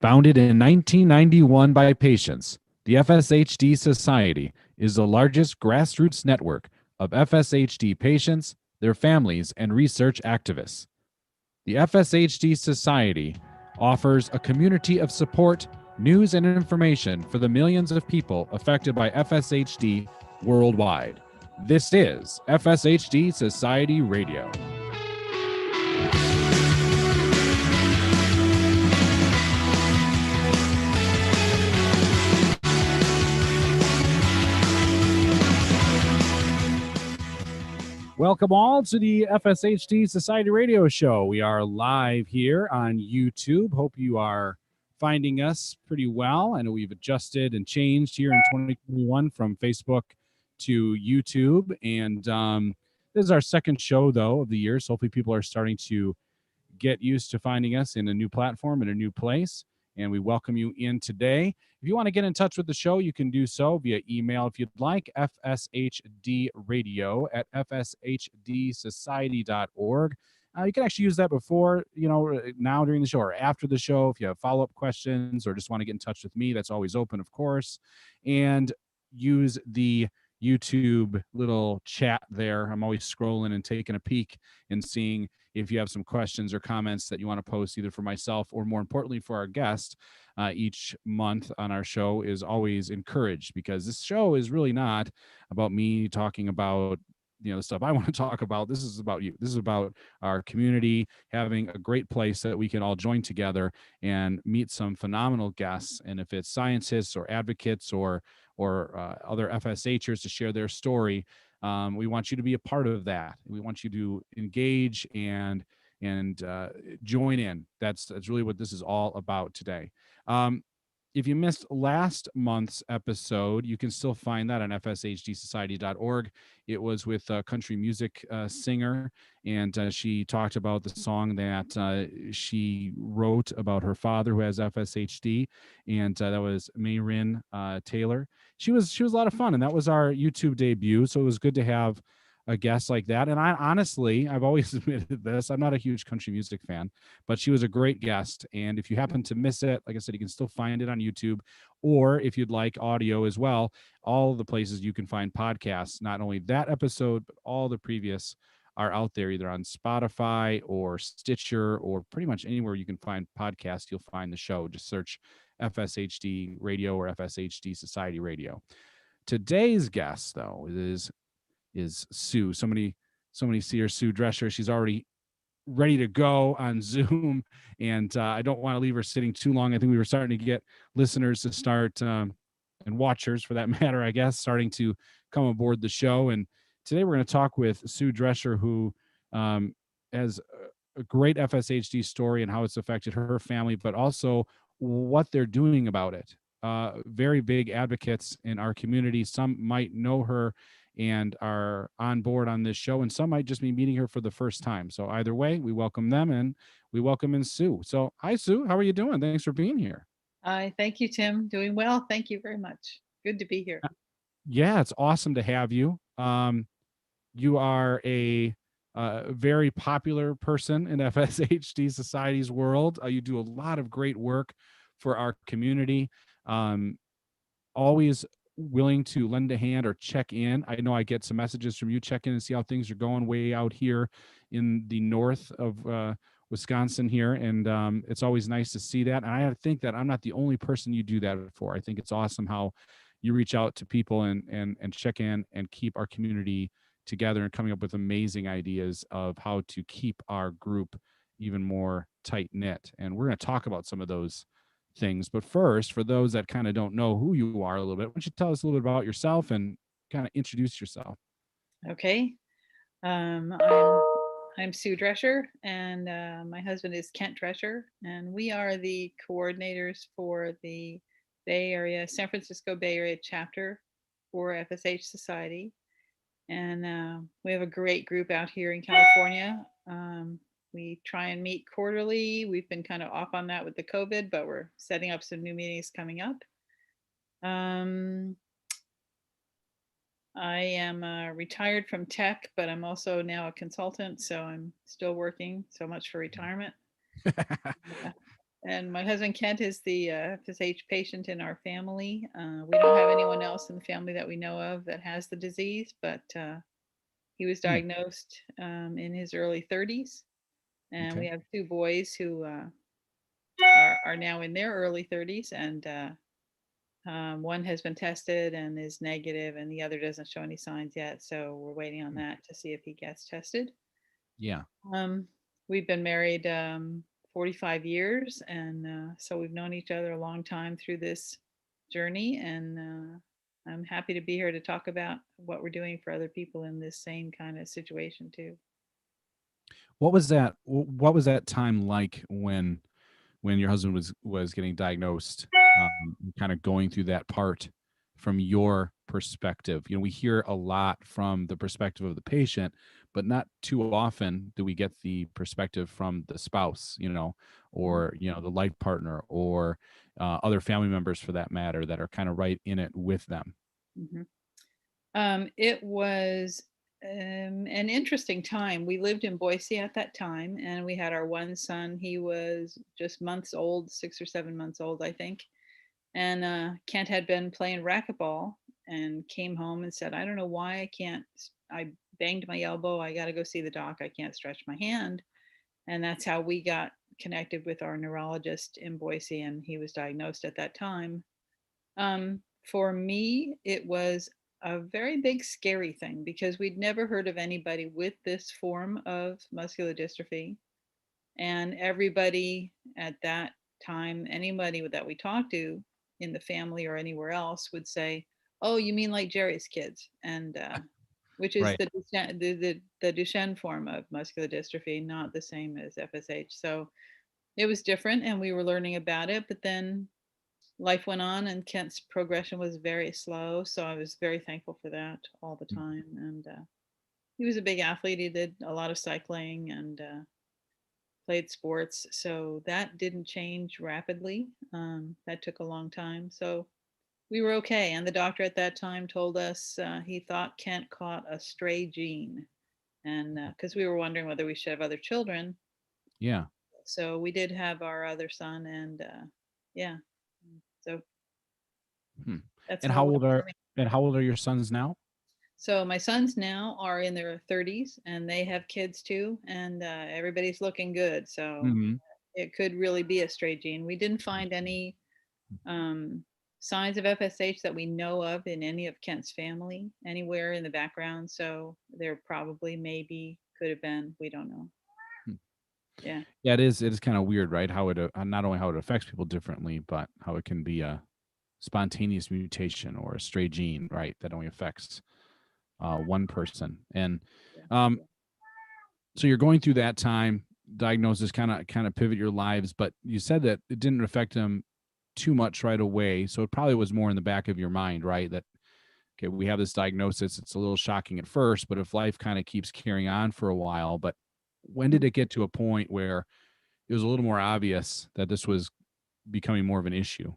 Founded in 1991 by patients, the FSHD Society is the largest grassroots network of FSHD patients, their families, and research activists. The FSHD Society offers a community of support, news, and information for the millions of people affected by FSHD worldwide. This is FSHD Society Radio. Welcome all to the FSHD Society Radio Show. We are live here on YouTube. Hope you are finding us pretty well. I know we've adjusted and changed here in 2021 from Facebook to YouTube. And this is our second show, though, of the year. So hopefully people are starting to get used to finding us in a new platform, in a new place. And we welcome you in today. If you want to get in touch with the show, you can do so via email if you'd like, fshrdradio@fshdsociety.org. You can actually use that before, now during the show or after the show. If you have follow-up questions or just want to get in touch with me, that's always open, of course. And use the YouTube little chat there. I'm always scrolling and taking a peek and seeing if you have some questions or comments that you want to post either for myself or more importantly for our guest. Each month on our show is always encouraged because this show is really not about me talking about the stuff I want to talk about. This is about you. This is about our community having a great place that we can all join together and meet some phenomenal guests. And if it's scientists or advocates or other FSHers to share their story, we want you to be a part of that. We want you to engage and join in. That's really what this is all about today. If you missed last month's episode, you can still find that on fshdsociety.org. It was with a country music singer, and she talked about the song that she wrote about her father who has FSHD, and that was Mayrin Taylor. She was a lot of fun, and that was our YouTube debut, so it was good to have a guest like that. And I honestly, I've always admitted this, I'm not a huge country music fan, but she was a great guest. And if you happen to miss it, like I said, you can still find it on YouTube, or if you'd like audio as well, all the places you can find podcasts, not only that episode, but all the previous are out there either on Spotify or Stitcher or pretty much anywhere you can find podcasts, you'll find the show. Just search FSHD Radio or FSHD Society Radio. Today's guest, though, is Sue. Somebody see her, Sue Drescher. She's already ready to go on Zoom, and I don't want to leave her sitting too long. I think we were starting to get listeners to start and watchers, for that matter, I guess, starting to come aboard the show. And today we're going to talk with Sue Drescher, who has a great FSHD story and how it's affected her family, but also what they're doing about it. Very big advocates in our community. Some might know her and are on board on this show, and some might just be meeting her for the first time. So either way, we welcome them, and we welcome in Sue. So hi, Sue. How are you doing? Thanks for being here. Hi, thank you, Tim. Doing well. Thank you very much. Good to be here. Yeah, it's awesome to have you. You are a very popular person in FSHD Society's world. You do a lot of great work for our community. Always willing to lend a hand or check in. I know I get some messages from you, check in and see how things are going way out here in the north of Wisconsin here. And it's always nice to see that. And I think that I'm not the only person you do that for. I think it's awesome how you reach out to people and check in and keep our community together and coming up with amazing ideas of how to keep our group even more tight knit. And we're going to talk about some of those things. But first, for those that kind of don't know who you are a little bit, why don't you tell us a little bit about yourself and kind of introduce yourself? Okay. I'm Sue Drescher, and my husband is Kent Drescher, and we are the coordinators for the Bay Area, San Francisco Bay Area chapter for FSH Society. And we have a great group out here in California. We try and meet quarterly. We've been kind of off on that with the COVID, but we're setting up some new meetings coming up. I am retired from tech, but I'm also now a consultant, so I'm still working. So much for retirement. And my husband Kent is the FSH patient in our family. We don't have anyone else in the family that we know of that has the disease, but he was Hmm. diagnosed in his early 30s. And we Okay. have two boys who are now in their early 30s. And one has been tested and is negative, and the other doesn't show any signs yet. So we're waiting on Hmm. that to see if he gets tested. Yeah. Um, we've been married 45 years, and so we've known each other a long time through this journey. And I'm happy to be here to talk about what we're doing for other people in this same kind of situation too. What was that time like when your husband was getting diagnosed, kind of going through that part from your perspective? We hear a lot from the perspective of the patient, but not too often do we get the perspective from the spouse, Mhm. or the life partner, or other family members for that matter, that are kind of right in it with them. Mhm. It was an interesting time. We lived in Boise at that time, and we had our one son. He was just months old, 6 or 7 months old, I think. And Kent had been playing racquetball and came home and said, I don't know why I can't. I banged my elbow. I got to go see the doc. I can't stretch my hand. And that's how we got connected with our neurologist in Boise. And he was diagnosed at that time. For me, it was a very big, scary thing because we'd never heard of anybody with this form of muscular dystrophy. And everybody at that time, anybody that we talked to in the family or anywhere else would say, "Oh, you mean like Jerry's kids?" And which is Right. the Duchenne form of muscular dystrophy, not the same as FSH. So it was different, and we were learning about it. But then life went on, and Kent's progression was very slow. So I was very thankful for that all the time. And he was a big athlete. He did a lot of cycling and played sports, so that didn't change rapidly. That took a long time. So we were okay. And the doctor at that time told us he thought Kent caught a stray gene. And because we were wondering whether we should have other children. Yeah. So we did have our other son. And yeah, so Hmm. that's And how it how went old for are me. and how old are your sons now? So my sons now are in their 30s and they have kids too. And everybody's looking good. So Hmm. it could really be a stray gene. We didn't find any um, signs of FSH that we know of in any of Kent's family anywhere in the background. So there probably, maybe, could have been. We don't know. Yeah. Yeah, it is kind of weird, right? How it not only how it affects people differently, but how it can be a spontaneous mutation or a stray gene, right? That only affects one person. And Yeah. um, so you're going through that time. Diagnosis kind of pivot your lives, but you said that it didn't affect them too much right away. So it probably was more in the back of your mind, right? That okay, we have this diagnosis. It's a little shocking at first, but if life kind of keeps carrying on for a while, but when did Mhm. it get to a point where it was a little more obvious that this was becoming more of an issue?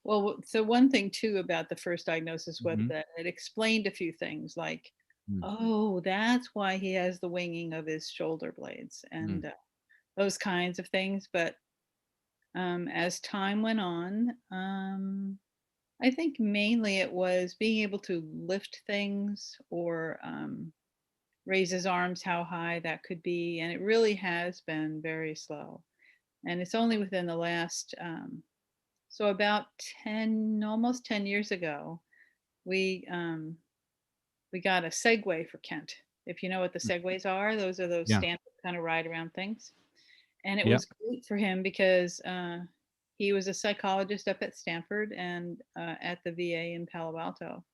Well, so one thing too about the first diagnosis was Hmm. that it explained a few things like, Mm. oh, that's why he has the winging of his shoulder blades Mm. and those kinds of things. But as time went on, I think mainly it was being able to lift things or raise his arms, how high that could be. And it really has been very slow. And it's only within the last, so about 10, almost 10 years ago, we, um, we got a Segway for Kent. If you know what the Mm. Segways are, those are those Yeah. stand kind of ride around things. And it Yeah. was great for him because he was a psychologist up at Stanford and at the VA in Palo Alto.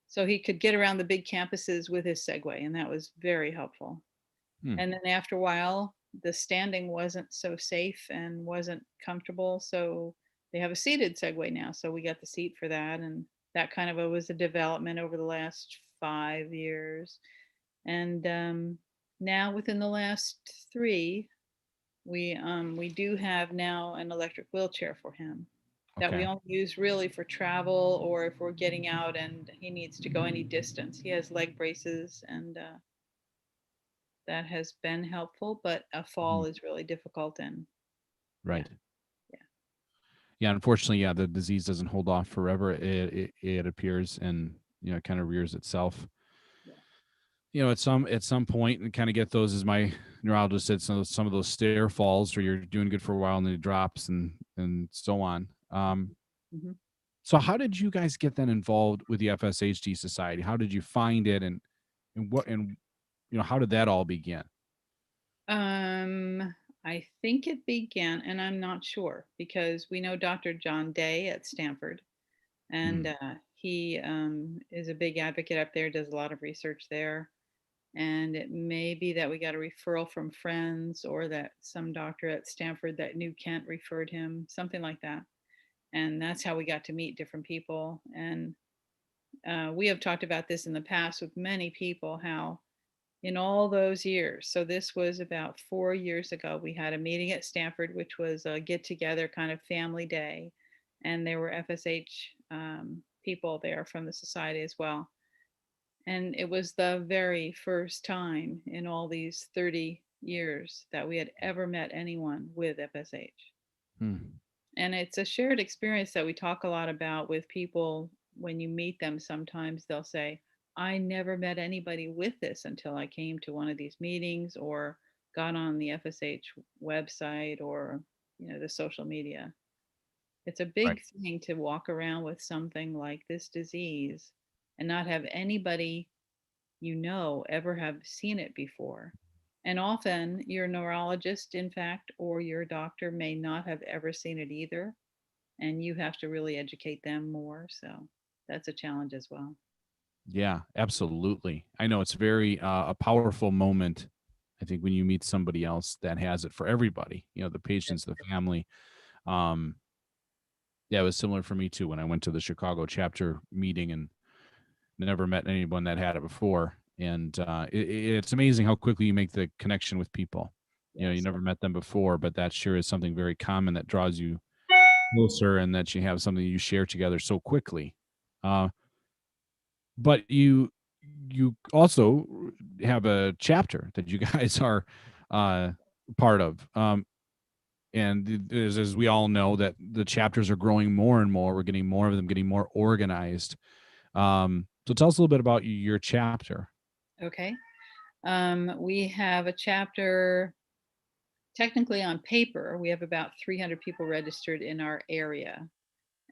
So he could get around the big campuses with his Segway, and that was very helpful. Hmm. And then after a while, the standing wasn't so safe and wasn't comfortable. So they have a seated Segway now. So we got the seat for that. And that kind of was a development over the last 5 years. And now within the last three, we do have now an electric wheelchair for him that we Okay. only use really for travel or if we're getting out and he needs to go any distance. He has leg braces and that has been helpful, but a fall Mhm. is really difficult and yeah, Right. Yeah, unfortunately, yeah, the disease doesn't hold off forever. It appears and kind of rears itself. Yeah. At some point, and kind of get those, as my neurologist said, some of those stair falls where you're doing good for a while and then it drops and so on. Hmm. So how did you guys get then involved with the FSHD Society? How did you find it, and how did that all begin? Um, I think it began, and I'm not sure because we know Dr. John Day at Stanford, and Mm, he is a big advocate up there, does a lot of research there. And it may be that we got a referral from friends or that some doctor at Stanford that knew Kent referred him, something like that. And that's how we got to meet different people. And we have talked about this in the past with many people how in all those years, so this was about 4 years ago, we had a meeting at Stanford, which was a get together kind of family day. And there were FSH people there from the society as well. And it was the very first time in all these 30 years that we had ever met anyone with FSH. mm, And it's a shared experience that we talk a lot about with people. When you meet them, sometimes they'll say, I never met anybody with this until I came to one of these meetings or got on the FSH website or the social media. It's a right. big thing to walk around with something like this disease and not have anybody ever have seen it before. And often your neurologist, in fact, or your doctor may not have ever seen it either. And you have to really educate them more. So that's a challenge as well. Yeah, absolutely. I know it's very a powerful moment. I think when you meet somebody else that has it, for everybody, the patients, the family. Um, yeah, it was similar for me too when I went to the Chicago chapter meeting and never met anyone that had it before. And it's amazing how quickly you make the connection with people. You Yes. never met them before, but that sure is something very common that draws you closer, and that you have something you share together so quickly. Uh, but you also have a chapter that you guys are uh, part of. And as we all know, that the chapters are growing more and more. We're getting more of them, getting more organized. So tell us a little bit about your chapter. Okay. We have a chapter, technically on paper, we have about 300 people registered in our area.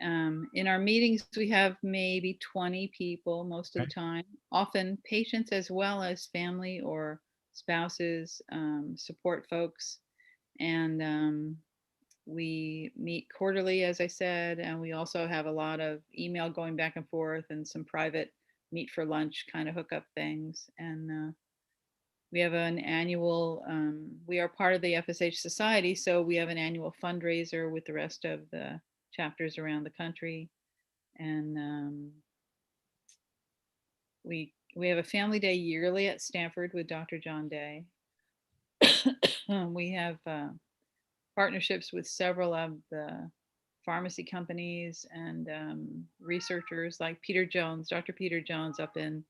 In our meetings, we have maybe 20 people most of the Okay. time, often patients as well as family or spouses, support folks. And we meet quarterly, as I said, and we also have a lot of email going back and forth and some private meet for lunch kind of hookup things. And we have an annual, we are part of the FSH Society, so we have an annual fundraiser with the rest of the chapters around the country. And we have a family day yearly at Stanford with Dr. John Day. We have partnerships with several of the pharmacy companies and researchers like Dr. Peter Jones up in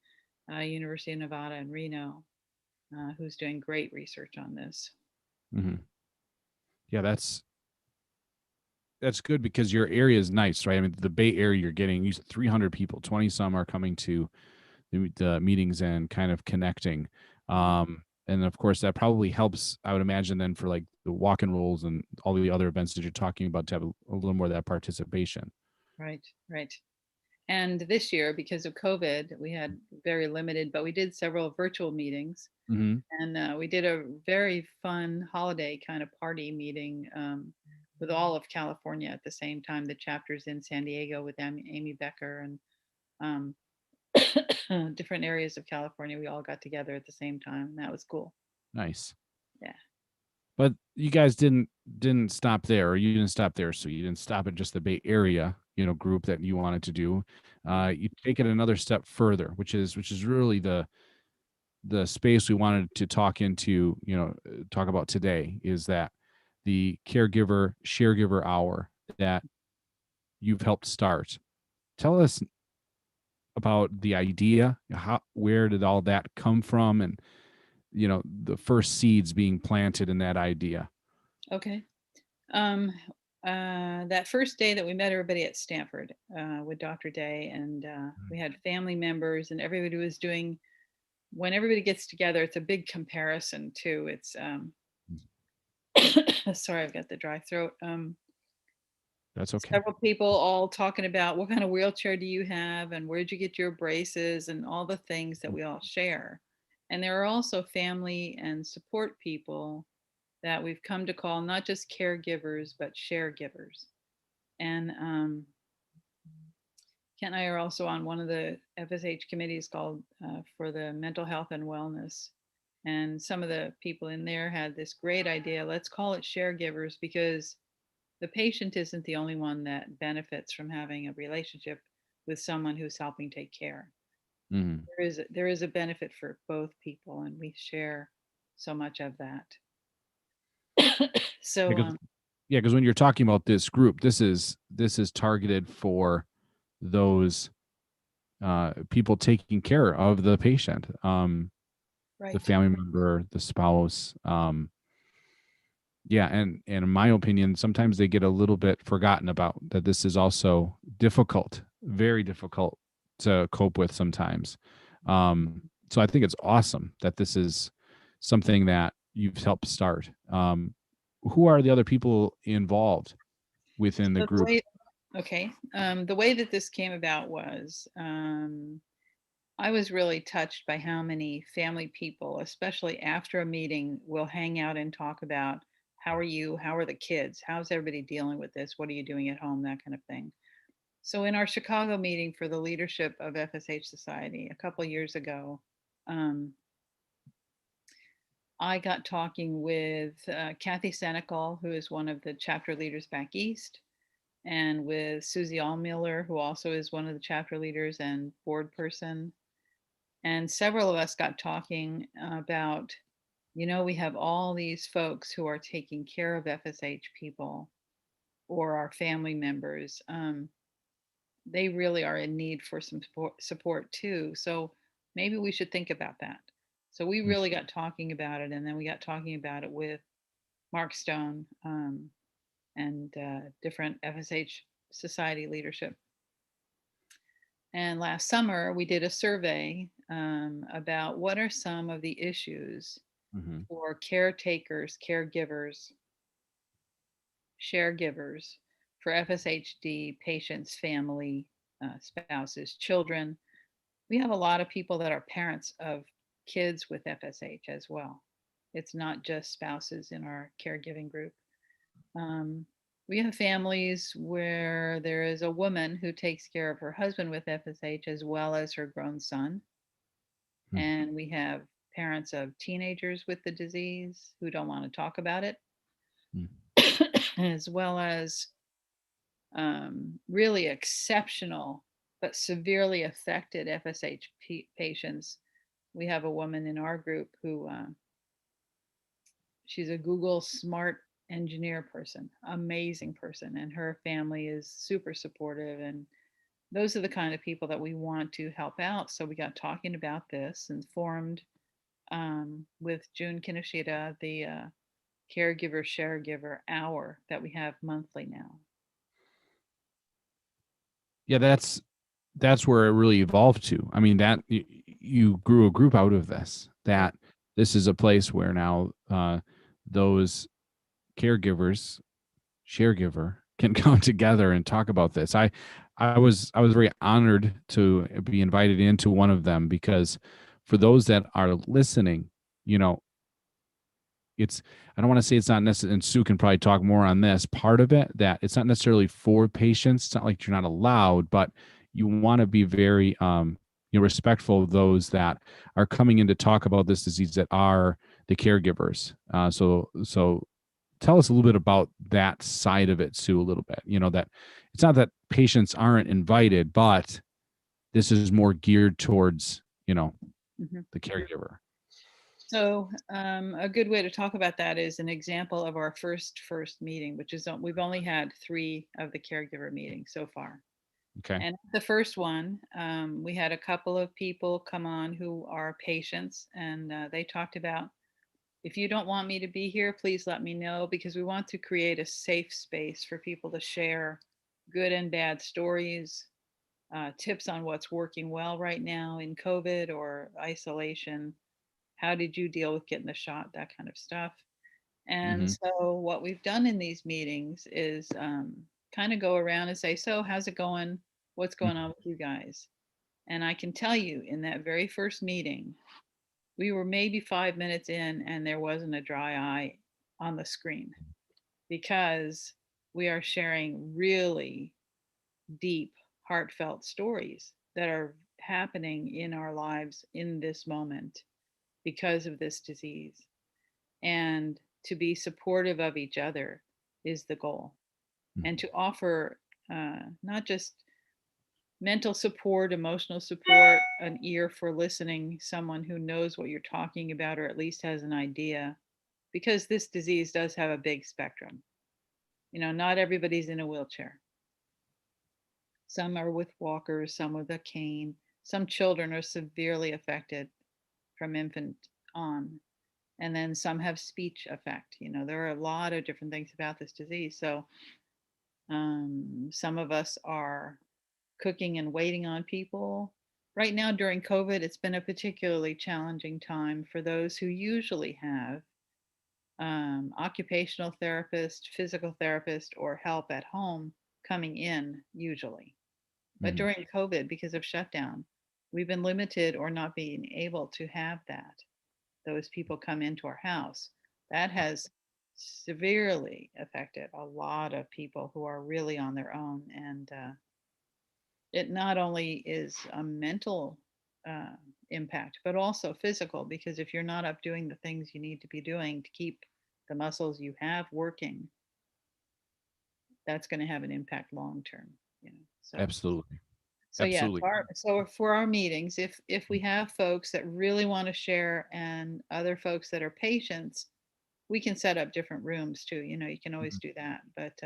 University of Nevada in Reno, who's doing great research on this. Hmm. Yeah, that's good because your area is nice, right? I mean, the Bay Area, you're getting, you said 300 people, 20 some are coming to the meetings and kind of connecting. Mhm. And of course, that probably helps, I would imagine, then for like the walk and rolls and all the other events that you're talking about, to have a little more of that participation. Right, right. And this year, because of COVID, we had very limited, but we did several virtual meetings. Hmm. And we did a very fun holiday kind of party meeting with all of California at the same time. The chapters in San Diego with Amy Becker and different areas of California. We all got together at the same time. And that was cool. Nice. Yeah. But you guys didn't stop there, or you didn't stop there. So you didn't stop at just the Bay Area, group that you wanted to do. You take it another step further, which is really the space we wanted to talk about today, is that the Sharegiver hour that you've helped start. Tell us about the idea. Where did all that come from, and the first seeds being planted in that idea. Okay. Um, That first day that we met everybody at Stanford with Dr. Day, and we had family members, and everybody was doing. When everybody gets together, it's a big comparison too. It's sorry, I've got the dry throat. That's okay. Several people all talking about what kind of wheelchair do you have, and where'd you get your braces, and all the things that we all share. And there are also family and support people that we've come to call not just caregivers but sharegivers. And Kent and I are also on one of the FSH committees called for the mental health and wellness. And some of the people in there had this great idea. Let's call it sharegivers, because the patient isn't the only one that benefits from having a relationship with someone who's helping take care. Mhm. There is a benefit for both people, and we share so much of that. So Because yeah, because when you're talking about this group, this is targeted for those people taking care of the patient, the right. family member, the spouse. Yeah, and in my opinion, sometimes they get a little bit forgotten about that. This is also difficult, very difficult to cope with sometimes. So I think it's awesome that this is something that you've helped start. Who are the other people involved within the So the group? way, okay, the way that this came about was I was really touched by how many family people, especially after a meeting, will hang out and talk about how are you, how are the kids, how's everybody dealing with this, what are you doing at home, that kind of thing. So in our Chicago meeting for the leadership of FSH Society a couple years ago, um, I got talking with Kathy Senecal, who is one of the chapter leaders back east, and with Susie Allmiller, who also is one of the chapter leaders and board person. And several of us got talking about, we have all these folks who are taking care of FSH people or our family members. They really are in need for some support too. So maybe we should think about that. So we Mm. really got talking about it, and then we got talking about it with Mark Stone and different FSH society leadership. And last summer, we did a survey about what are some of the issues Mhm. for caretakers, caregivers, sharegivers for FSHD patients, family, spouses, children. We have a lot of people that are parents of kids with FSH as well. It's not just spouses in our caregiving group. Um, we have families where there is a woman who takes care of her husband with FSH as well as her grown son. Mm. And we have parents of teenagers with the disease who don't want to talk about it, Mm. as well as really exceptional but severely affected FSH patients. We have a woman in our group who she's a Google smart engineer person, amazing person, and her family is super supportive. And those are the kind of people that we want to help out. So we got talking about this and formed with June Kinoshita the caregiver sharegiver hour that we have monthly now. Yeah, that's where it really evolved to. I mean, that you grew a group out of this. Right. That this is a place where now those caregivers, sharegiver, can come together and talk about this. I was very honored to be invited into one of them because for those that are listening, you know, it's I don't want to say it's not necessarily, and Sue can probably talk more on this part of it, that it's not necessarily for patients. It's not like you're not allowed, but you want to be very respectful of those that are coming in to talk about this disease that are the caregivers. So tell us a little bit about that side of it, Sue, a little bit. That it's not that patients aren't invited, but this is more geared towards, Mhm. the caregiver. So a good way to talk about that is an example of our first meeting, which is we've only had 3 of the caregiver meetings so far. Okay. And the first one, we had a couple of people come on who are patients, and they talked about If you don't want me to be here, please let me know, because we want to create a safe space for people to share good and bad stories, tips on what's working well right now in COVID or isolation. How did you deal with getting the shot? That kind of stuff. And Mm-hmm. so, what we've done in these meetings is kind of go around and say, "So, how's it going? What's going on with you guys?" And I can tell you, in that very first meeting, we were maybe 5 minutes in, and there wasn't a dry eye on the screen, because we are sharing really deep, heartfelt stories that are happening in our lives in this moment because of this disease. And to be supportive of each other is the goal. And to offer not just mental support, emotional support, an ear for listening, someone who knows what you're talking about or at least has an idea, because this disease does have a big spectrum. Not everybody's in a wheelchair. Some are with walkers, some with a cane. Some children are severely affected from infant on. And then some have speech effect. There are a lot of different things about this disease. So some of us are cooking and waiting on people. Right now, during COVID, it's been a particularly challenging time for those who usually have occupational therapist, physical therapist, or help at home coming in usually. But Mm-hmm. during COVID, because of shutdown, we've been limited or not being able to have that. Those people come into our house. That has severely affected a lot of people who are really on their own. And it not only is a mental uh, impact, but also physical, because if you're not up doing the things you need to be doing to keep the muscles you have working, that's going to have an impact long term. So Absolutely. yeah, Absolutely. so for our meetings, if we have folks that really want to share and other folks that are patients, we can set up different rooms too. You can always Mhm. do that. But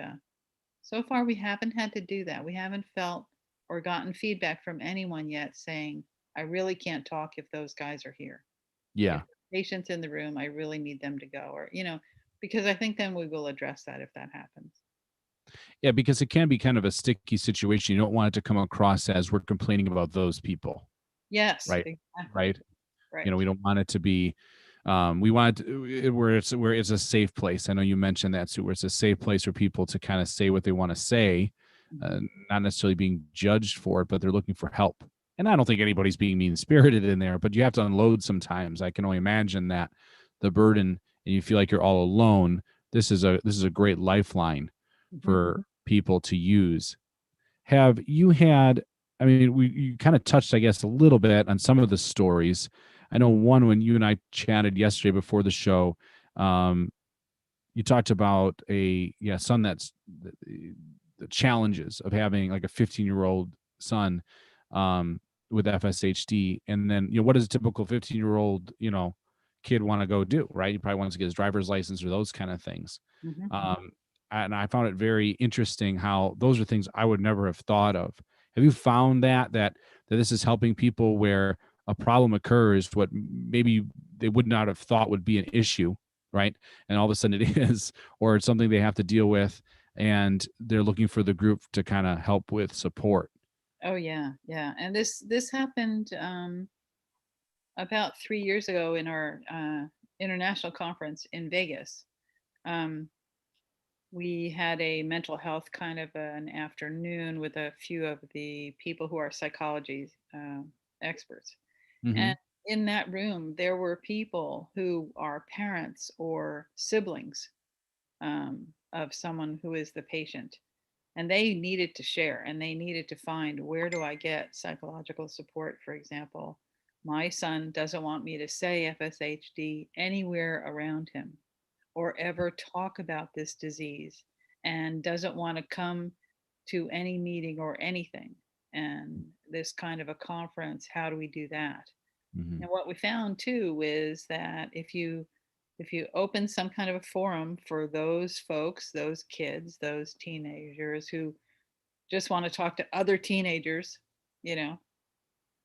so far, we haven't had to do that. We haven't felt or gotten feedback from anyone yet saying, "I really can't talk if those guys are here. If Yeah. patients in the room, I really need them to go." Or because I think then we will address that if that happens. Yeah, because it can be kind of a sticky situation. You don't want it to come across as we're complaining about those people, Yes, right? exactly. Right. Right. We don't want it to be we want it where it's a safe place. I know you mentioned that too, where it's a safe place for people to kind of say what they want to say, Mhm. not necessarily being judged for it, but they're looking for help. And I don't think anybody's being mean spirited in there, but you have to unload sometimes. I can only imagine that the burden, and you feel like you're all alone. This is a great lifeline Mhm. for people to use. Have you had, I mean, you kind of touched, I guess, a little bit on some of the stories. I know one when you and I chatted yesterday before the show, um, you talked about a son that's the challenges of having like a 15-year-old son um, with FSHD, and then what does a typical 15-year-old kid want to go do, right? He probably wants to get his driver's license or those kind of things. Mhm. Um, and I found it very interesting how those are things I would never have thought of. Have you found that this is helping people where a problem occurs, what maybe they would not have thought would be an issue, right? And all of a sudden it is, or it's something they have to deal with, and they're looking for the group to kind of help with support. Oh yeah, yeah. And this happened about 3 years ago in our international conference in Vegas. Um, we had a mental health kind of an afternoon with a few of the people who are psychology experts. Mm-hmm. And in that room, there were people who are parents or siblings of someone who is the patient. And they needed to share and they needed to find, where do I get psychological support, for example? My son doesn't want me to say FSHD anywhere around him or ever talk about this disease, and doesn't want to come to any meeting or anything. And this kind of a conference, how do we do that? Mm-hmm. And what we found too is that if you open some kind of a forum for those folks, those kids, those teenagers who just want to talk to other teenagers, you know,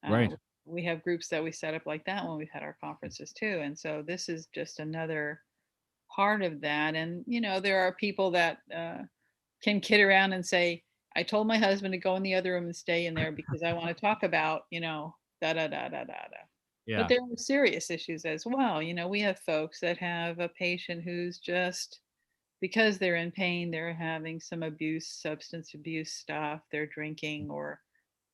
uh, Right. we have groups that we set up like that when we've had our conferences too. And so this is just another part of that. And, there are people that can kid around and say, I told my husband to go in the other room and stay in there because I want to talk about, da da da da da da. But Yeah. there are serious issues as well. We have folks that have a patient who's just, because they're in pain, they're having some abuse, substance abuse stuff, they're drinking, or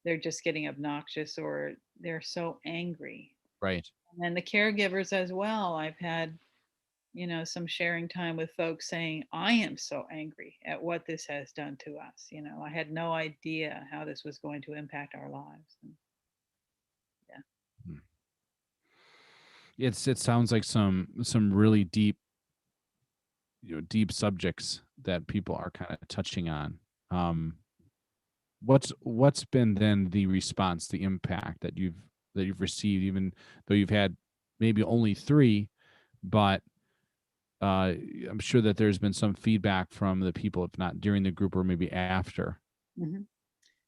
they're just getting obnoxious, or they're so angry. Right. And then the caregivers as well. I've had, some sharing time with folks saying, I am so angry at what this has done to us. I had no idea how this was going to impact our lives. And yeah. Hmm. It sounds like some really deep, deep subjects that people are kind of touching on. Um, what's been then the response, the impact that you've received, even though you've had maybe only three, but I'm sure that there's been some feedback from the people, if not during the group or maybe after. hmm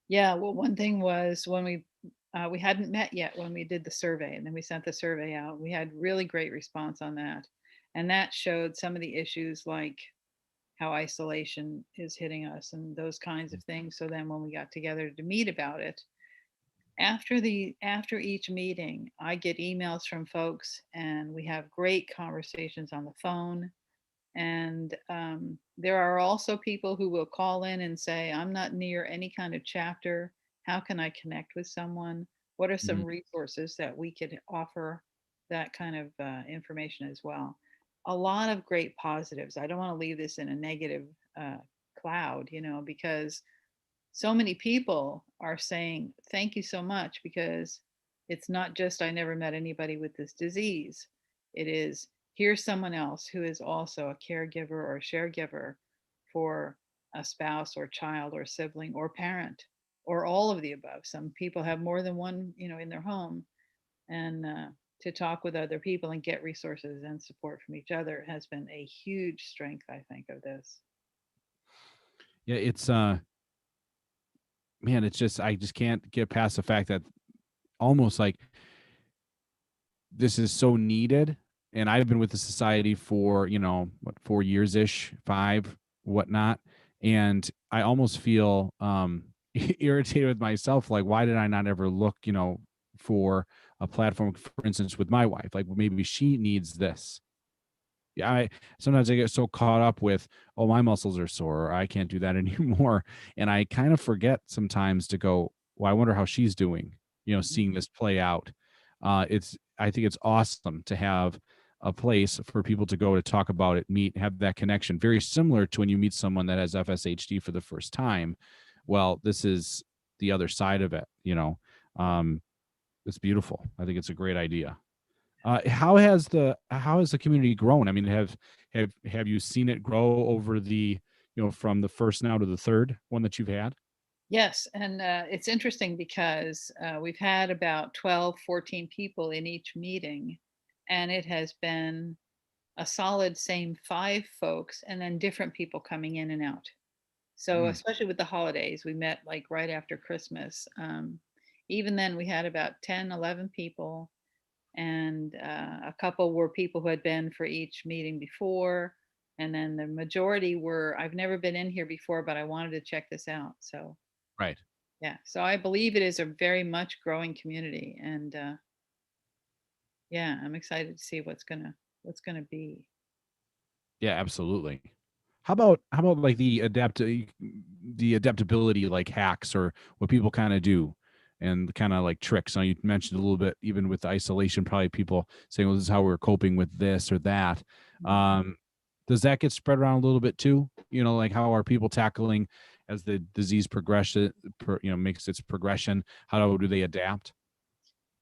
Yeah. Well, one thing was when we hadn't met yet when we did the survey, and then we sent the survey out. We had really great response on that, and that showed some of the issues like how isolation is hitting us and those kinds of things. So then when we got together to meet about it, after each meeting, I get emails from folks and we have great conversations on the phone. And there are also people who will call in and say, I'm not near any kind of chapter. How can I connect with someone? What are some Mhm. resources that we could offer? That kind of information as well. A lot of great positives. I don't want to leave this in a negative uh, cloud, because so many people are saying, thank you so much, because it's not just I never met anybody with this disease. It is, here's someone else who is also a caregiver or a sharegiver for a spouse or child or sibling or parent or all of the above. Some people have more than one, in their home. And to talk with other people and get resources and support from each other has been a huge strength, I think, of this. Yeah, it's man, it's just I just can't get past the fact that almost like this is so needed. And I've been with the society for, 4 years ish, five, whatnot. And I almost feel irritated with myself. Like, why did I not ever look, for a platform, for instance, with my wife? Like, maybe she needs this. Yeah, I sometimes I get so caught up with, oh, my muscles are sore, or I can't do that anymore. And I kind of forget sometimes to go, well, I wonder how she's doing, seeing this play out. I think it's awesome to have a place for people to go to talk about it, meet, have that connection. Very similar to when you meet someone that has FSHD for the first time. Well, this is the other side of it. Um, it's beautiful. I think it's a great idea. How has the community grown? I mean, have you seen it grow over the from the first now to the third one that you've had? Yes, and it's interesting because we've had about 12, 14 people in each meeting, and it has been a solid same five folks and then different people coming in and out. So, Mm, especially with the holidays, we met like right after Christmas. Even then, we had about 10, 11 people, and a couple were people who had been for each meeting before. And then the majority were, I've never been in here before, but I wanted to check this out. So, right. yeah, so I believe it is a very much growing community, and yeah, I'm excited to see what's gonna be. Yeah, absolutely. How about like the adaptability like hacks or what people kind of do and kind of like tricks. Now you mentioned a little bit even with isolation, probably people saying, well, this is how we're coping with this or that. Mhm. Um, does that get spread around a little bit too? Like how are people tackling as the disease progression, makes its progression? How do they adapt?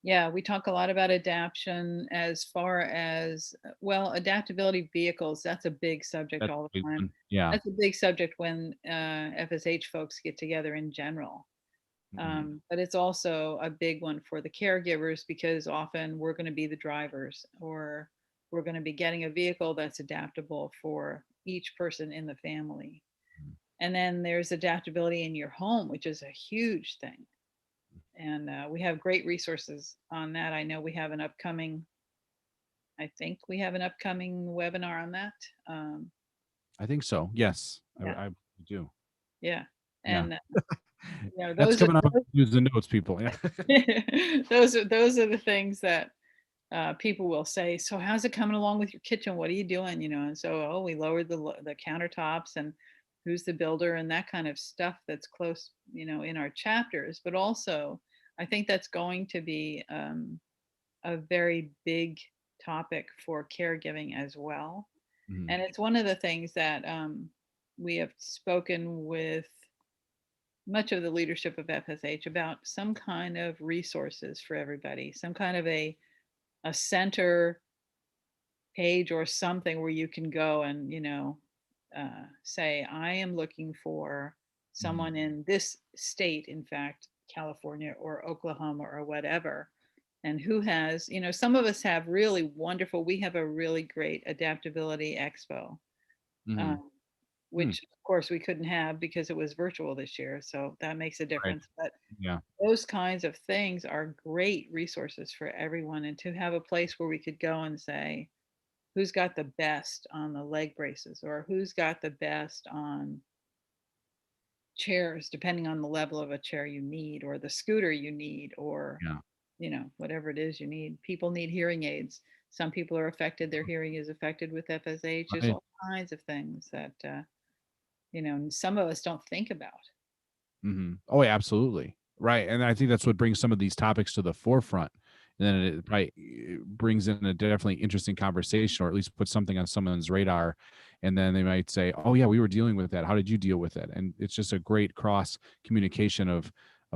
Yeah, we talk a lot about adaptation as far as well, adaptability vehicles. That's a big subject That's all a the big time. one. Yeah. That's a big subject when FSH folks get together in general. Mhm. But it's also a big one for the caregivers because often we're going to be the drivers, or we're going to be getting a vehicle that's adaptable for each person in the family. And then there's adaptability in your home, which is a huge thing. and we have great resources on that. I know I think we have an upcoming webinar on that. I think so. Yes, Yeah, I do. yeah, Yeah. and That's those are coming up. Use the notes, people. Yeah. those are the things that people will say. So how's it coming along with your kitchen? What are you doing? And so we lowered the countertops, and who's the builder, and that kind of stuff that's close, in our chapters. But also, I think that's going to be a very big topic for caregiving as well. Mhm. And it's one of the things that we have spoken with much of the leadership of FSH about some kind of resources for everybody, some kind of a center page or something where you can go and say, I am looking for Mhm. someone in this state, in fact, California or Oklahoma or whatever, and who has, some of us have really wonderful, we have a really great adaptability expo, Mhm. um, Hmm. which of course we couldn't have because it was virtual this year, so that makes a Right. difference. But Yeah. those kinds of things are great resources for everyone, and to have a place where we could go and say, who's got the best on the leg braces, or who's got the best on chairs, depending on the level of a chair you need, or the scooter you need, or Yeah. whatever it is you need. People need hearing aids. Some people are affected, their hearing is affected with FSH. There's Right. all kinds of things that some of us don't think about. Oh, yeah, absolutely. Right. And I think that's what brings some of these topics to the forefront. And then it probably brings in a definitely interesting conversation, or at least put something on someone's radar. And then they might say, oh, yeah, we were dealing with that. How did you deal with it? And it's just a great cross communication of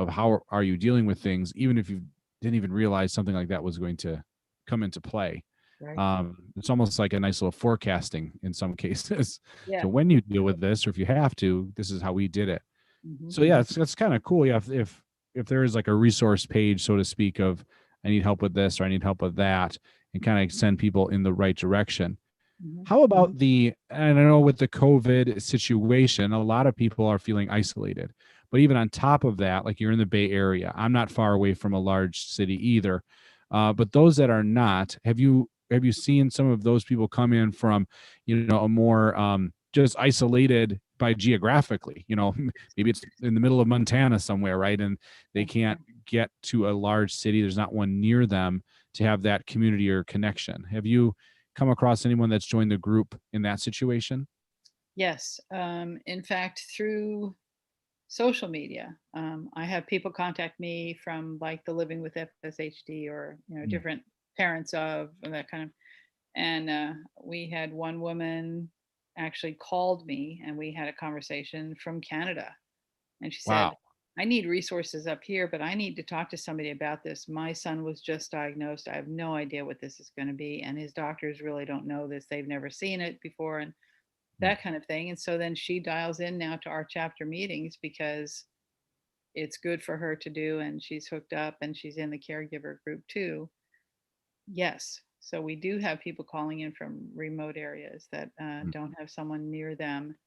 how are you dealing with things, even if you didn't even realize something like that was going to come into play. Right. It's almost like a nice little forecasting in some cases. Yeah. So when you deal with this, or if you have to, this is how we did it. Hmm. So yeah, that's kind of cool. Yeah, if there is like a resource page, so to speak, of I need help with this or I need help with that, and kind of send people in the right direction. Hmm. How about and I know with the COVID situation, a lot of people are feeling isolated. But even on top of that, like you're in the Bay Area, I'm not far away from a large city either. But those that are not, have you seen some of those people come in from, a more just isolated by geographically, maybe it's in the middle of Montana somewhere, right? And they can't get to a large city. There's not one near them to have that community or connection. Have you come across anyone that's joined the group in that situation? Yes. In fact, through social media, I have people contact me from like the Living with FSHD, or Mm. different parents of, and that kind of. And we had one woman actually called me, and we had a conversation from Canada, and she said, Wow. I need resources up here, but I need to talk to somebody about this. My son was just diagnosed. I have no idea what this is going to be, and his doctors really don't know this. They've never seen it before, and Mm. that kind of thing. And so then she dials in now to our chapter meetings because it's good for her to do, and she's hooked up, and she's in the caregiver group too. Yes. So we do have people calling in from remote areas that Mm. don't have someone near them.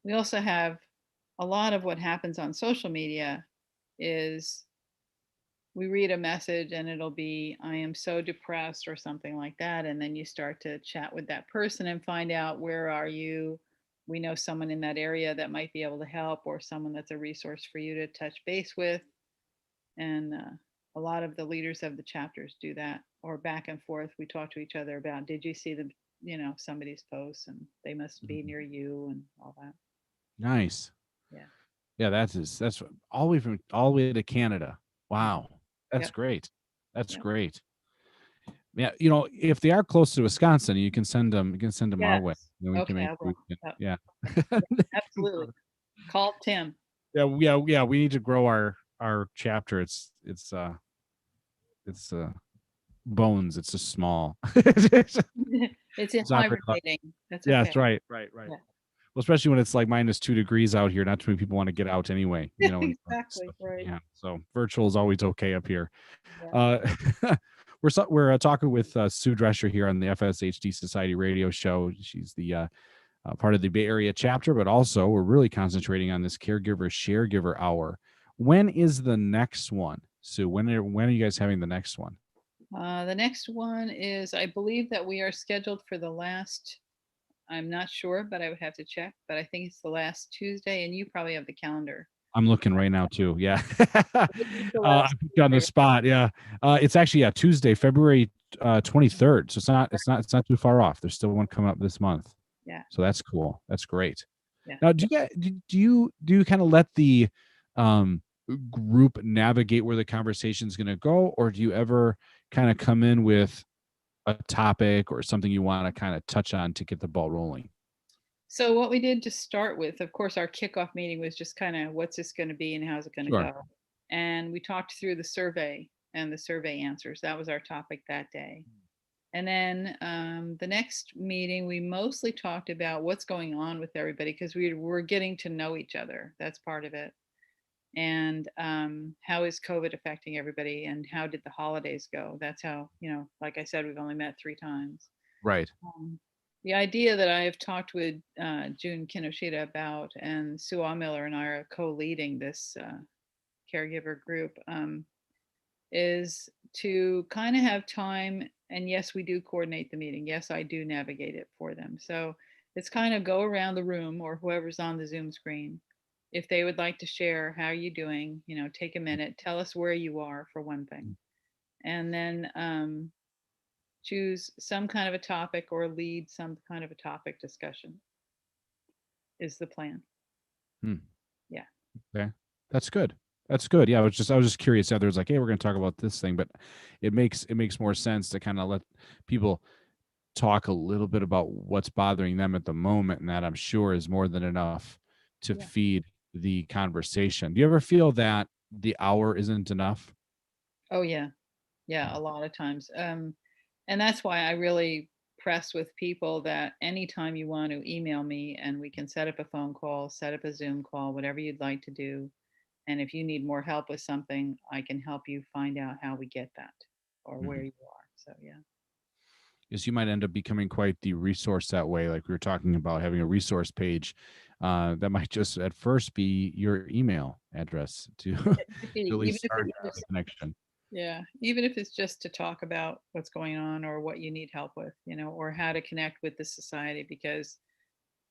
We also have a lot of what happens on social media is we read a message and it'll be, I am so depressed or something like that. And then you start to chat with that person and find out, where are you? We know someone in that area that might be able to help, or someone that's a resource for you to touch base with. And a lot of the leaders of the chapters do that, or back and forth. We talk to each other about, did you see somebody's posts, and they must be Mhm. near you, and all that. Nice. Yeah. Yeah, that's all the way to Canada. Mhm. Wow. That's Yep. great. That's Yep. great. Yeah, if they are close to Wisconsin, you can send them our way. Yes. We can Okay, make I we will. can, Yep. yeah. Yeah, absolutely. Call Tim. Yeah, yeah, yeah. We need to grow our chapter. It's bones. It's just small. It's in It's not very large. hibernating. That's Yeah, okay. that's right, right, right. Yeah. Well, especially when it's like -2 degrees out here. Not too many people want to get out anyway. And Exactly. stuff. Right. Yeah. So virtual is always okay up here. Yeah. Uh, we're talking with Sue Drescher here on the FSHD Society Radio Show. She's the part of the Bay Area chapter, but also we're really concentrating on this Caregiver Sharegiver Hour. When is the next one, Sue, when are you guys having the next one? The next one is, I believe that we are scheduled for the last, I'm not sure, but I would have to check, but I think it's the last Tuesday, and you probably have the calendar. I'm looking right now too. Yeah. It's the I last put you on the Tuesday. spot. Yeah. It's actually Tuesday, February 23rd. So it's not too far off. There's still one coming up this month. Yeah, So that's cool. That's great. yeah. Now, do you kind of let the um group navigate where the conversation is going to go, or do you ever kind of come in with a topic or something you want to kind of touch on to get the ball rolling? So what we did to start with, of course, our kickoff meeting was just kind of what's this going to be and how's it going to Sure. go. And we talked through the survey and the survey answers. That was our topic that day. And then the next meeting, we mostly talked about what's going on with everybody because we were getting to know each other. That's part of it. And how is COVID affecting everybody? And how did the holidays go? That's how, like I said, we've only met 3 times. Right. Um, the idea that I have talked with June Kinoshita about, and Sue Miller and I are co-leading this caregiver group, is to kind of have time. And yes, we do coordinate the meeting. Yes, I do navigate it for them. So it's kind of go around the room or whoever's on the Zoom screen. If they would like to share, how are you doing? Take a minute, tell us where you are for one thing. And then choose some kind of a topic or lead some kind of a topic discussion is the plan. Hmm. Yeah. Okay. That's good. That's good. Yeah, I was just curious. There's like, hey, we're going to talk about this thing, but it makes more sense to kind of let people talk a little bit about what's bothering them at the moment, and that I'm sure is more than enough to Yeah. feed the conversation. Do you ever feel that the hour isn't enough? Oh yeah. Yeah, a lot of times. And that's why I really press with people that anytime you want to email me and we can set up a phone call, set up a Zoom call, whatever you'd like to do. And if you need more help with something, I can help you find out how we get that or where Mhm. you are. So yeah. Because you might end up becoming quite the resource that way. Like we were talking about having a resource page that might just at first be your email address to really Even if start it's the just, connection. yeah, even if it's just to talk about what's going on or what you need help with, or how to connect with the society, because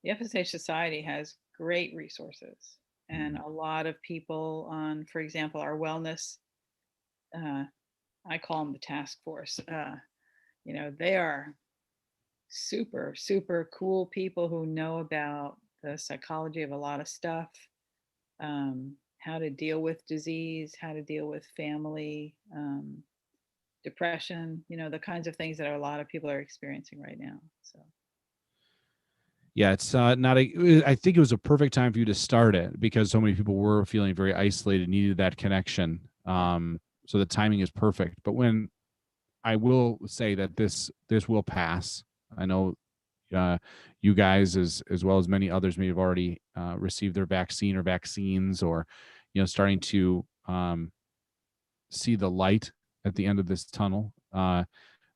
the FSH Society has great resources and Mhm. a lot of people on, for example, our wellness. Uh, I call them the task force. They are super, super cool people who know about the psychology of a lot of stuff, how to deal with disease, how to deal with family, depression, the kinds of things that a lot of people are experiencing right now. So, Yeah, it's not I think it was a perfect time for you to start it because so many people were feeling very isolated, needed that connection. yeah. So the timing is perfect. But when I will say that this will pass. I know uh, you guys, as well as many others, may have already received their vaccine or vaccines, or starting to see the light at the end of this tunnel.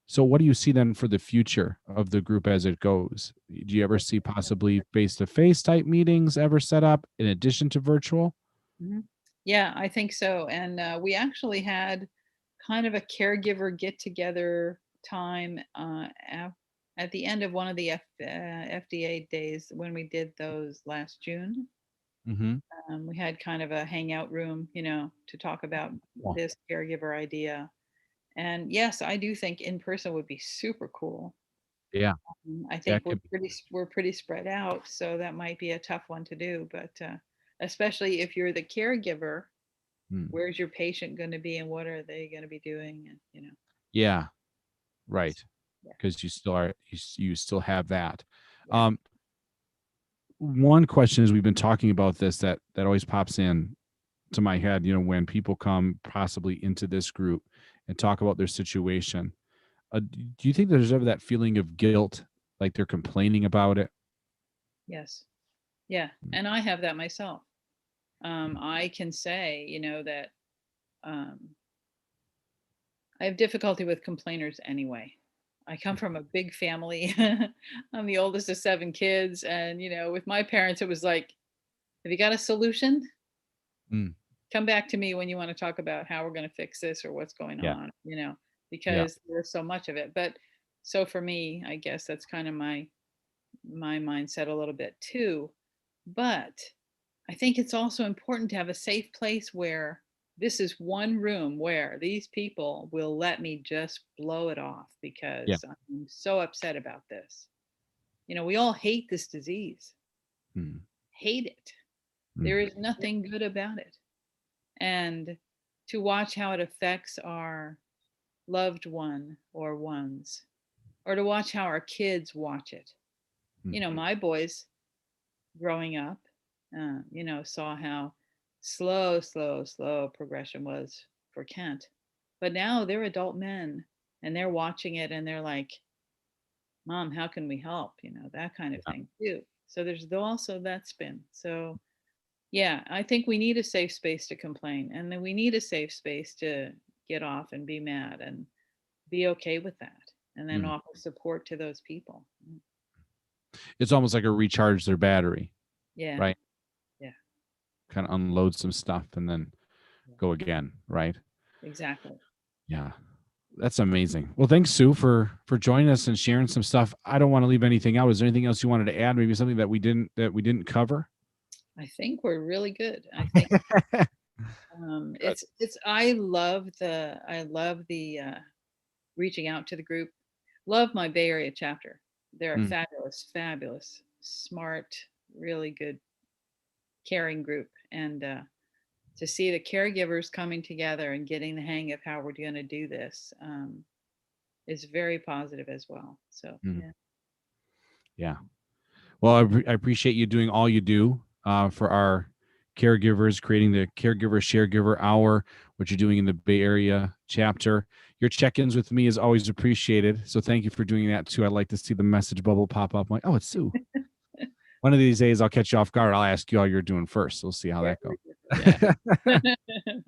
So what do you see then for the future of the group as it goes? Do you ever see possibly face-to-face type meetings ever set up in addition to virtual? Mhm. Yeah, I think so. And we actually had kind of a caregiver get together time at the end of one of the FDA days when we did those last June. Mm-hmm. We had kind of a hangout room, to talk about Well, this caregiver idea. And yes, I do think in person would be super cool. yeah, I think that could be. we're pretty spread out, so that might be a tough one to do. But especially if you're the caregiver, Hmm. where's your patient going to be, and what are they going to be doing? And Yeah, right. yeah, Because you still have that. yeah, Um, One question is we've been talking about this that always pops in to my head, when people come possibly into this group and talk about their situation. Do you think there's ever that feeling of guilt, like they're complaining about it? yes, yeah. And I have that myself. I can say, that um, I have difficulty with complainers anyway. I come from a big family. I'm the oldest of 7 kids. And, with my parents, it was like, have you got a solution? Mm. come back to me when you want to talk about how we're going to fix this or what's going Yeah. on, Yeah. because there's so much of it. But so for me, I guess that's kind of my mindset a little bit too. But I think it's also important to have a safe place where this is one room where these people will let me just blow it off Yeah. because I'm so upset about this. We all hate this disease, Mm, hate it. mm. There is nothing good about it. And to watch how it affects our loved one or ones, or to watch how our kids watch it. Mm. My boys growing up, saw how slow progression was for Kent. But now they're adult men and they're watching it and they're like, Mom, how can we help? That kind of Yeah. thing too. So there's also that spin. So yeah, I think we need a safe space to complain, and then we need a safe space to get off and be mad and be okay with that, and then Mm. offer support to those people. It's almost like a recharge their battery, Yeah, right? yeah, Kind of unload some stuff and then yeah, go again, right? exactly. Yeah. That's amazing. Well, thanks, Sue, for joining us and sharing some stuff. I don't want to leave anything out. Is there anything else you wanted to add? Maybe something that we didn't cover? I think we're really good. I think Good. it's I love the reaching out to the group. Love my Bay Area chapter. They're a Mm. fabulous, smart, really good, caring group, and to see the caregivers coming together and getting the hang of how we're going to do this is very positive as well. So Mm. yeah, Yeah. Well, I appreciate you doing all you do for our caregivers, creating the Sharegiver Hour, what you're doing in the Bay Area chapter. Your check-ins with me is always appreciated. So thank you for doing that too. I'd like to see the message bubble pop up. I'm like, oh, it's Sue. One of these days, I'll catch you off guard. I'll ask you how you're doing first. We'll see how yeah, that goes. yeah.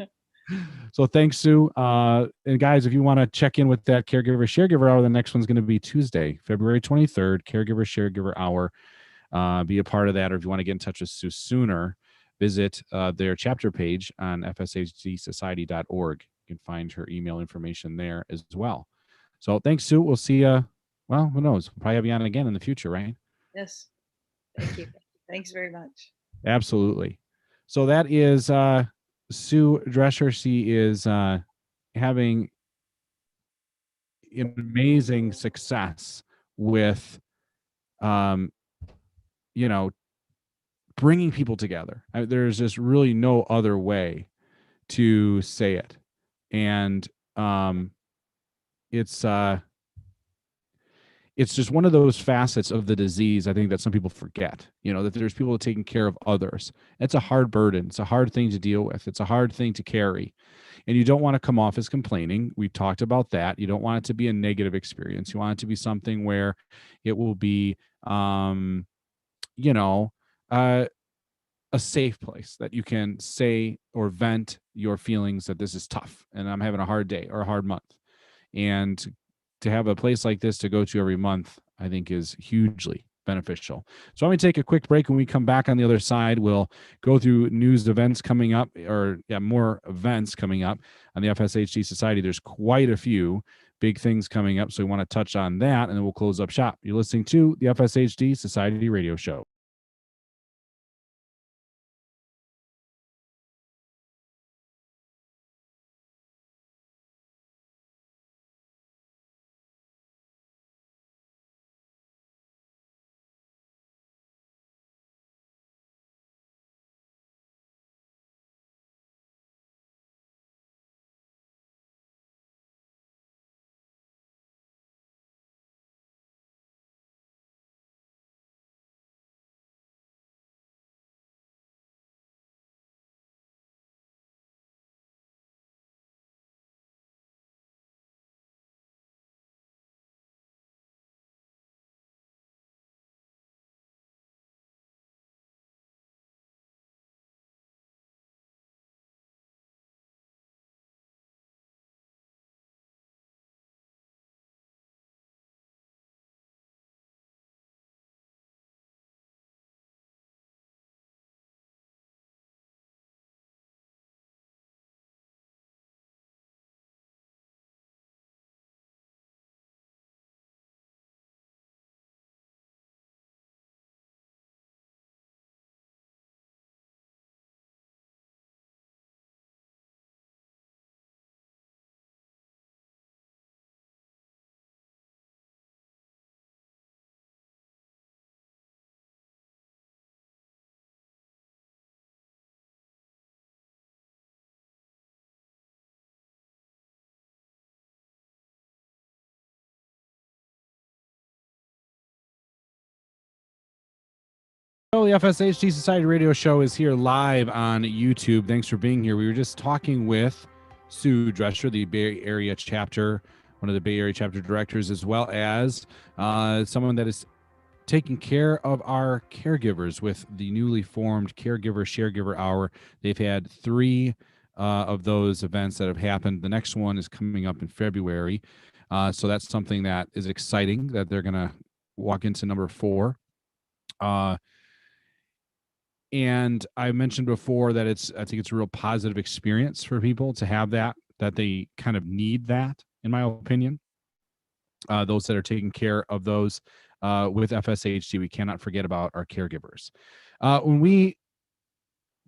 So thanks, Sue. And guys, if you want to check in with that Sharegiver Hour, the next one's going to be Tuesday, February 23rd, Sharegiver Hour. Be a part of that, or if you want to get in touch with Sue sooner, visit their chapter page on fshdsociety.org. You can find her email information there as well. So thanks, Sue. We'll see you. Well, who knows? We'll probably have you on again in the future, right? Yes, thank you. Thanks very much. Absolutely. So that is Sue Drescher. She is having amazing success with, um, you know, bringing people together. There's just really no other way to say it. And um, it's uh, it's just one of those facets of the disease, I think, that some people forget, that there's people taking care of others. It's a hard burden. It's a hard thing to deal with. It's a hard thing to carry. And you don't want to come off as complaining. We talked about that. You don't want it to be a negative experience. You want it to be something where it will be, you know, uh, a safe place that you can say or vent your feelings that this is tough and I'm having a hard day or a hard month. And to have a place like this to go to every month, I think is hugely beneficial. So I'm going to take a quick break. When we come back on the other side, we'll go through news events coming up, or more events coming up on the FSHD Society. There's quite a few big things coming up. So we want to touch on that, and then we'll close up shop. You're listening to the FSHD Society Radio Show. The FSHD Society Radio Show is here live on YouTube. Thanks for being here. We were just talking with Sue Drescher, the Bay Area chapter, one of the Bay Area chapter directors, as well as someone that is taking care of our caregivers with the newly formed Caregiver Sharegiver Hour. They've had 3 of those events that have happened. The next one is coming up in February. So that's something that is exciting that they're going to walk into number 4. And I mentioned before that I think it's a real positive experience for people to have that they kind of need that, in my opinion. Those that are taking care of those with FSHD, we cannot forget about our caregivers. When we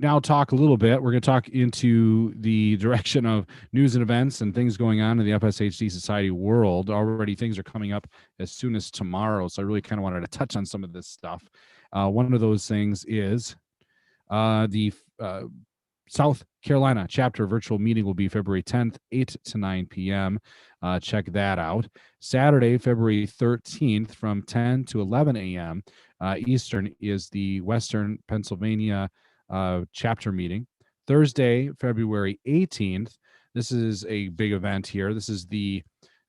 now talk a little bit, we're going to talk into the direction of news and events and things going on in the FSHD Society world. Already things are coming up as soon as tomorrow, so I really kind of wanted to touch on some of this stuff. One of those things is the South Carolina chapter virtual meeting will be February 10th, 8 to 9 p.m. Check that out. Saturday, February 13th from 10 to 11 a.m. Eastern is the Western Pennsylvania chapter meeting. Thursday, February 18th. This is a big event here. This is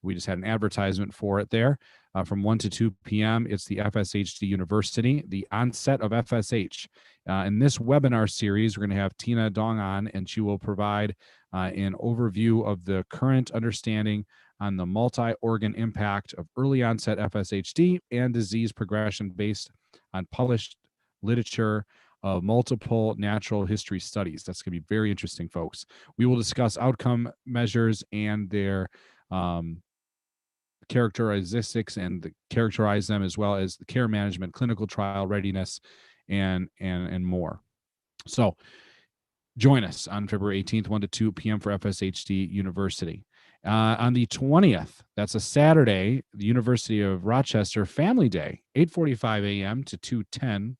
we just had an advertisement for it there. From 1 to 2 p.m. It's the FSHD University, the onset of FSH. In this webinar series, we're going to have Tina Dong on, and she will provide an overview of the current understanding on the multi-organ impact of early onset FSHD and disease progression based on published literature of multiple natural history studies. That's going to be very interesting, folks. We will discuss outcome measures and their characteristics and characterize them, as well as the care management, clinical trial readiness, and more. So join us on February 18th, 1 to 2 p.m. for FSHD University. On the 20th, that's a Saturday, the University of Rochester Family Day, 8:45 a.m. to 2:10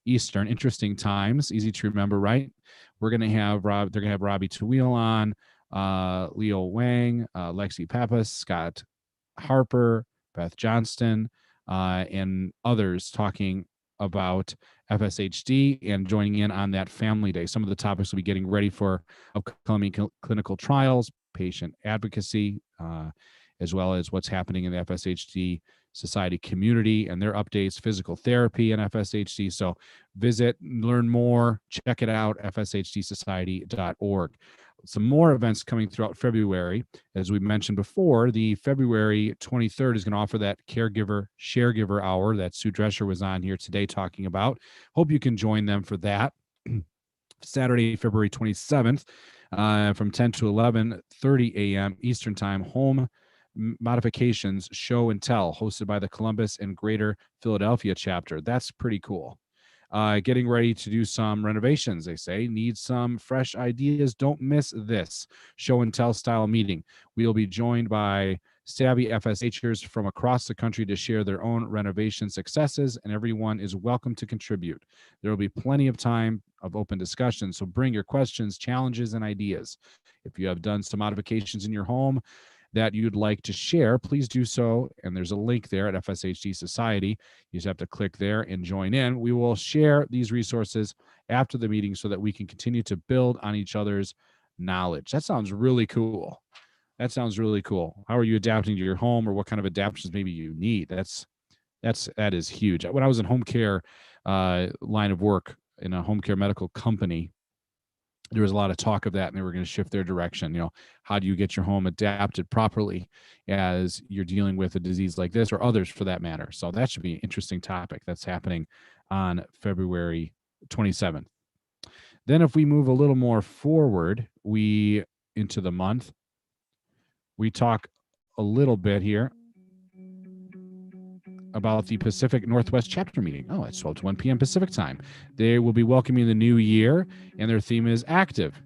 Eastern. Interesting times, easy to remember, right? We're going to have they're going to have Robbie Tawil on, Leo Wang, Lexi Pappas, Scott Harper, Beth Johnston, and others talking about FSHD and joining in on that family day. Some of the topics will be getting ready for upcoming clinical trials, patient advocacy, as well as what's happening in the FSHD Society community and their updates, physical therapy and FSHD. So visit, learn more, check it out, fshdsociety.org. Some more events coming throughout February. As we mentioned before, the February 23rd is going to offer that Caregiver Sharegiver Hour that Sue Drescher was on here today talking about. Hope you can join them for that. Saturday, February 27th, from 10 to 11:30 a.m. Eastern Time, Home Modifications Show and Tell, hosted by the Columbus and Greater Philadelphia chapter. That's pretty cool. Getting ready to do some renovations, they say. Need some fresh ideas? Don't miss this show and tell style meeting. We'll be joined by savvy FSHers from across the country to share their own renovation successes, and everyone is welcome to contribute. There will be plenty of time of open discussion, so bring your questions, challenges, and ideas. If you have done some modifications in your home that you'd like to share, please do so. And there's a link there at FSHD Society. You just have to click there and join in. We will share these resources after the meeting so that we can continue to build on each other's knowledge. That sounds really cool. How are you adapting to your home, or what kind of adaptations maybe you need? That is huge. When I was in home care line of work in a home care medical company, there was a lot of talk of that, and they were going to shift their direction. How do you get your home adapted properly as you're dealing with a disease like this, or others for that matter? So that should be an interesting topic that's happening on February 27th. Then if we move a little more forward, into the month, we talk a little bit here about the Pacific Northwest chapter meeting. Oh, it's 12 to 1 p.m. Pacific time. They will be welcoming the new year, and their theme is active.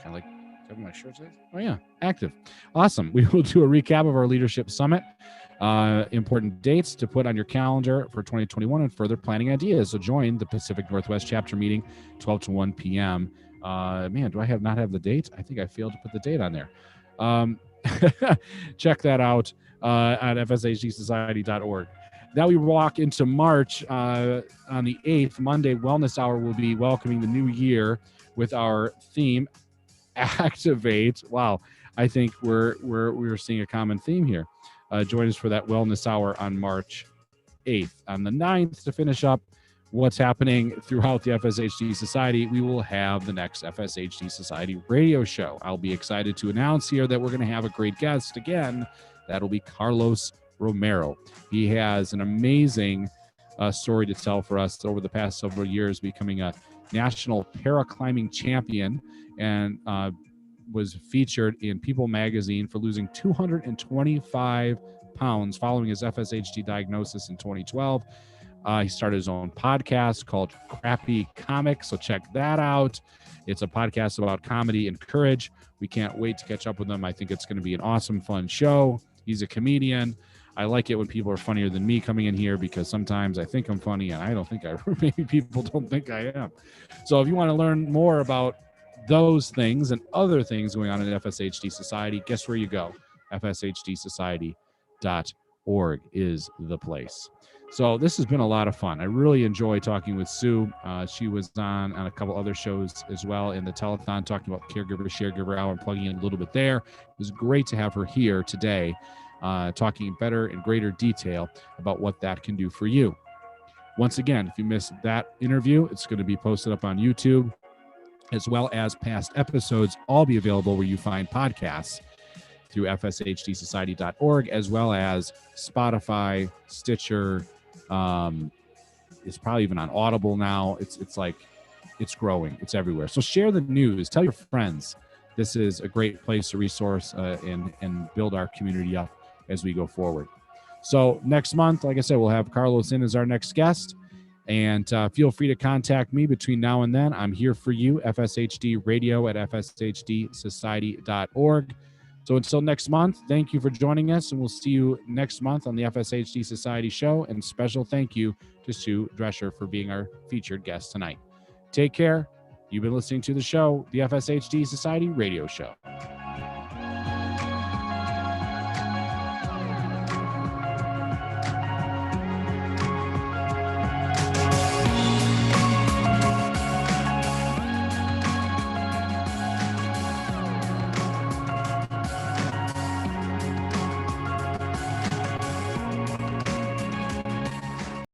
Kind of like, is that what my shirt says? Oh, yeah, active. Awesome. We will do a recap of our leadership summit, important dates to put on your calendar for 2021, and further planning ideas. So join the Pacific Northwest chapter meeting, 12 to 1 p.m. Man, do I not have the date? I think I failed to put the date on there. Check that out at fshdsociety.org. Now we walk into March on the 8th, Monday Wellness Hour will be welcoming the new year with our theme, Activate. Wow, I think we're seeing a common theme here. Join us for that Wellness Hour on March 8th. On the 9th, to finish up what's happening throughout the FSHD Society, we will have the next FSHD Society radio show. I'll be excited to announce here that we're going to have a great guest again. That'll be Carlos Romero. He has an amazing story to tell for us over the past several years, becoming a national paraclimbing champion, and was featured in People magazine for losing 225 pounds following his FSHD diagnosis in 2012. He started his own podcast called Crappy Comics, so check that out. It's a podcast about comedy and courage. We can't wait to catch up with him. I think it's going to be an awesome, fun show. He's a comedian. I like it when people are funnier than me coming in here, because sometimes I think I'm funny and I don't think maybe people don't think I am. So if you want to learn more about those things and other things going on in FSHD Society, guess where you go? FSHDsociety.org is the place. So this has been a lot of fun. I really enjoy talking with Sue. She was on a couple other shows as well in the telethon, talking about Caregiver, Sharegiver Hour, and plugging in a little bit there. It was great to have her here today, talking in better and greater detail about what that can do for you. Once again, if you missed that interview, it's going to be posted up on YouTube, as well as past episodes all be available where you find podcasts through FSHDsociety.org, as well as Spotify, Stitcher. It's probably even on Audible now. It's like, it's growing. It's everywhere. So share the news. Tell your friends. This is a great place to resource and build our community up as we go forward. So next month, like I said, we'll have Carlos in as our next guest. And feel free to contact me between now and then. I'm here for you, FSHD Radio at FSHDsociety.org. So until next month, thank you for joining us, and we'll see you next month on the FSHD Society show. And special thank you to Sue Drescher for being our featured guest tonight. Take care. You've been listening to the show, the FSHD Society Radio Show.